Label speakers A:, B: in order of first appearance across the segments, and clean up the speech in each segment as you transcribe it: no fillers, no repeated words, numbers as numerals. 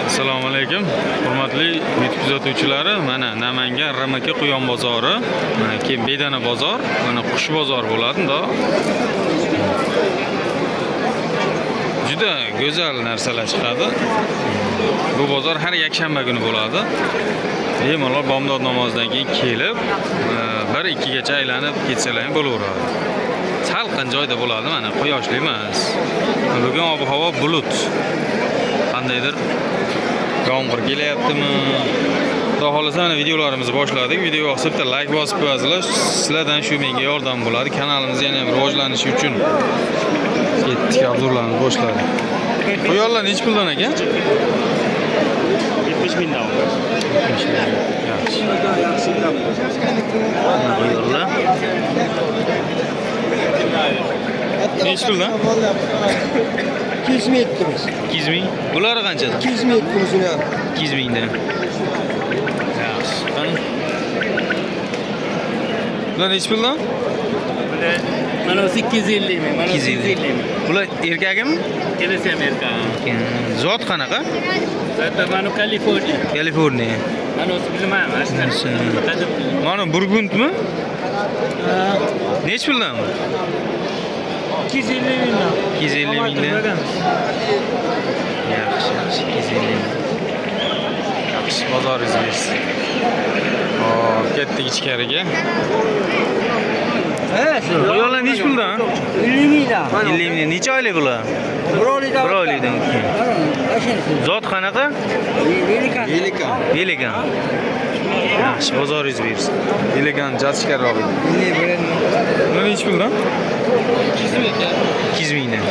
A: Assalomu alaykum. Hurmatli YouTube kuzatuvchilari, mana Namangan RMK Quyon bozori, mana keyin Bedana bozor, mana Qush bozor bo'ladi-da. Juda go'zal narsalar chiqadi. Bu bozor har yakshanba kuni bo'ladi. Bemalol bomdod namozidan keyin kelib, 1-2 gacha aylanib ketsalar ham bo'laveradi. Salqin joyda bo'ladi, mana quyoshli emas. Bugun ob-havo bulut. Qandaydir yomg'ir kelyaptimi? Xudo xolasa mana videolarimizni boshladik. Video yoqsa bitta like bosib qo'yasizlar. Sizlardan shu menga yordam bo'ladi. Kanalimiz yana ham rivojlanishi uchun ketdik, obzorlarni boshladik. Quyonlar nech puldan ekan?
B: 70 mingdan.
A: 70 ming. Yaxshi. Quyonlar. Nech puldan?
C: 200 ming etdimiz.
A: 200 ming. Bular qanchadan?
C: 200 ming etdimiz uni.
A: 200 mingdan. Yaxshi. Qani? Bular nech puldan?
B: Mana 850 ming, mana 850 ming.
A: Bular erkagimi?
B: Kelisi ham erkak.
A: Zot qanaqa?
B: Zaten mana Kaliforniya.
A: Kaliforniya.
B: Mana o'zi bilmayman.
A: Mana Burgundmi? Nech puldan?
B: 250 mingdan.
A: 250 mingdan. Yaxshi, 250 ming. Yaxshi, bozoringiz. Hop, ketdik ichkariga. Quyonlar nech puldan?
C: 50 mingdan.
A: 50 ming. Necha oylik bular? 1 oylikdan. Zot qanaqa? Belikan. Yaxshi, bozoringiz bersin. Belikan jazishkarroq edi. Bular nech puldan? 200 mingdan. 200 mingdan.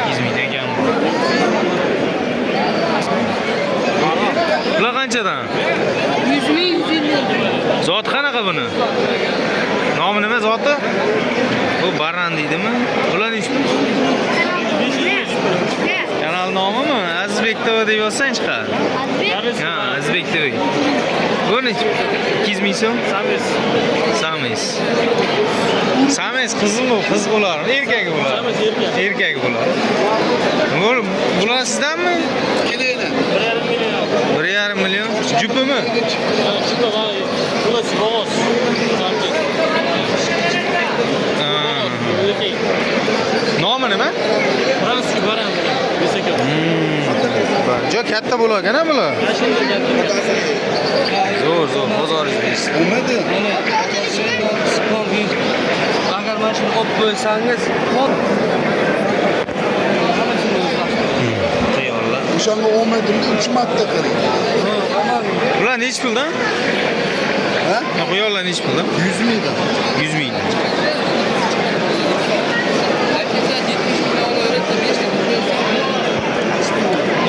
A: 200 mingdan ekan bu. Bular qanchadan?
C: 100 ming, 150 ming.
A: Zot qanaqa buni? Nomi nima zoti? Bu baran deydimi? Bular nech pul? Kanal nomimi? Azizbek TV deb yozsang chiqadi. Ha, Azizbek TV. Bu nech? 200 ming so'm? Samis. Samis qizmi? Qiz bo'lar, erkagi bo'lar. Erkagi bo'lar. Bular sizdanmi? 1,5 million. Jupimi? Nomi nima? Jo katta bo'lar-a bular? Zo'r, bozoringiz.
C: Agar mana shuni olib bo'lsangiz,
A: Quyonlar.
D: O'shanga olmadim 3 marta qiling.
A: Bular nech puldan?
D: Ha?
A: Quyonlar nech puldan?
D: 100 mingdan.
A: 100 mingdan.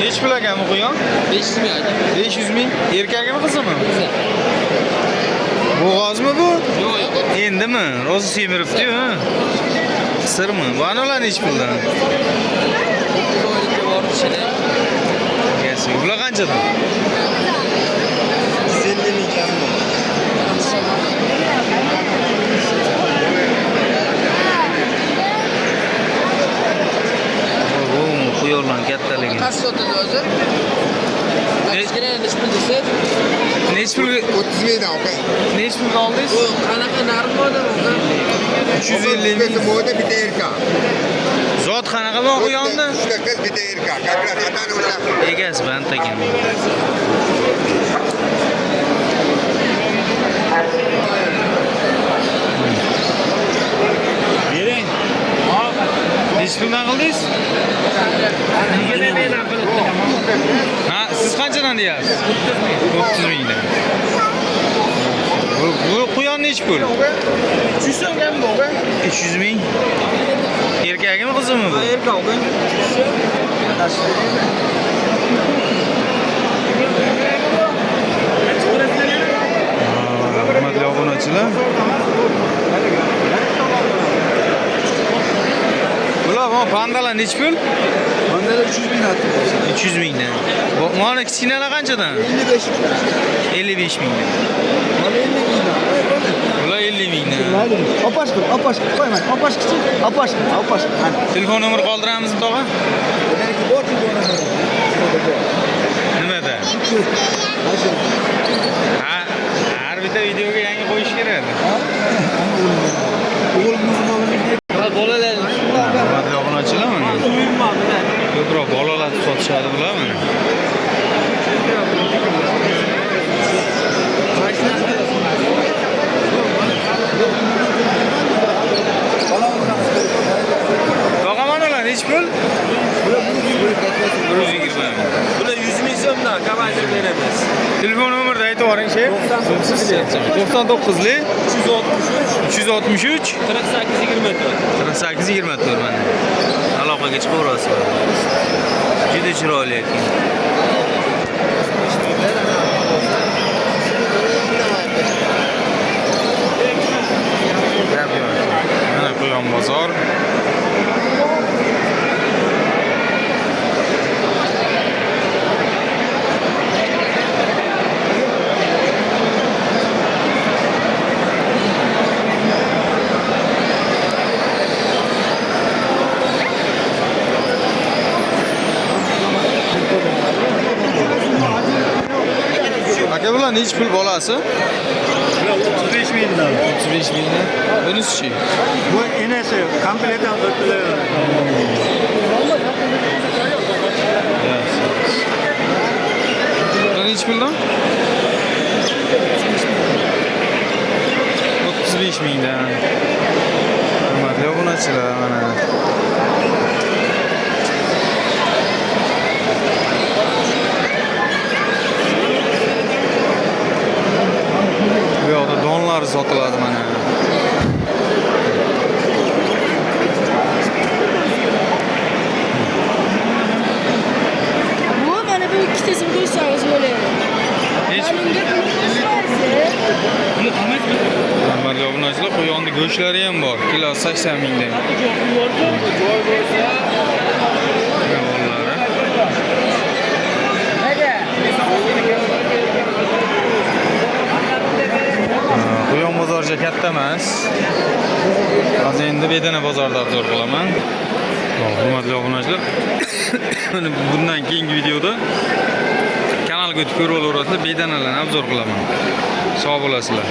A: Nech pul ekan bu quyon?
C: 500 ming.
A: 500 ming. Erkagimi qizimi? Bo'g'ozmi bu?
C: Yo'q.
A: Endimi? Rozi semiribdi-yu, ha? Sirmi? Bu anolar nech puldan? Bular qanchadan?
D: 150 ming kam bu.
A: Quyonlar kattaligi.
C: Qancha sotadi o'zi? Kichkina nech pul desiz?
A: Nech pul?
D: 30 mingdan aka.
A: Nech pul oldingiz?
C: Bu qanaqa narx odam?
A: 350 ming.
D: Moda bitta erkak.
A: Zot qanaqa bu quyonni?
D: Uchta qiz bitta erkak. Kaklar atani o'sha.
A: Egasi band ekan.
B: Bering.
A: Nech puldan qildingiz? Ha, siz qanchadan deyapsiz? 30 mingdan. Bu quyon nech pul?
C: 300 so'mdan bu.
A: 300 ming. Erkagimi qizimi bu?
C: Erkak o'g'il.
A: Hurmatli obunachilar. Bular pandalar nech pul?
D: Pandalar 300 mingdan.
A: 300 mingdan. Mana kichkinalar qanchadan?
D: 55 ming.
A: 55 mingdan.
D: Mana 50 mingdan.
A: Bular 50 mingdan.
D: Opash, qo'yman. Opash kichik. Opash.
A: Telefon nomeri qoldiramizmi tog'a?
D: Belki bor çünkü ona göre.
A: Nimada?
D: Nasıl?
A: Ha, har bitta videoga yangi qo'yish kerak.
D: O'g'limni o'g'limni
B: Bolalar.
A: Hurmatli obunachilar, mana
B: Uyummadi.
A: ko'proq bolalarni sotishadi bular mana. Tog'a manalar nech pul? 120.
B: Bular 100 ming so'mdan kamaytirib beramiz.
A: Telefon nomerni aytib yuboring, shef. 99li 363
B: 48-24.
A: 48-24 mana. Aloqaga chiqaverasiz. Juda chiroyli ekan. Mana Quyon bozor. Aka bular nech pul bolasi?
E: 35 mingdan.
A: 35 mingdan. Bunisi-chi?
E: Bu enasi kompletdan o'tilaydi.
A: Bular nech puldan? 35 mingdan. Hurmatli obunachilar, mana. Bu yoqda donlar sotiladi mana.
F: Bu mana bu ikkitasini qo'ysangiz bo'ladi.
A: Hech hurmatli obunachilar, quyonni go'shtlari ham bor. Kilosi 80 mingdan. Quyon bozorcha katta emas. Hozir endi bedana bozorda obzor qilaman. Hurmatli obunachilar, bundan keyingi videoda kanalga o'tib ko'rib olaverasizlar, bedanalarni obzor qilaman. Sog' bo'lasizlar.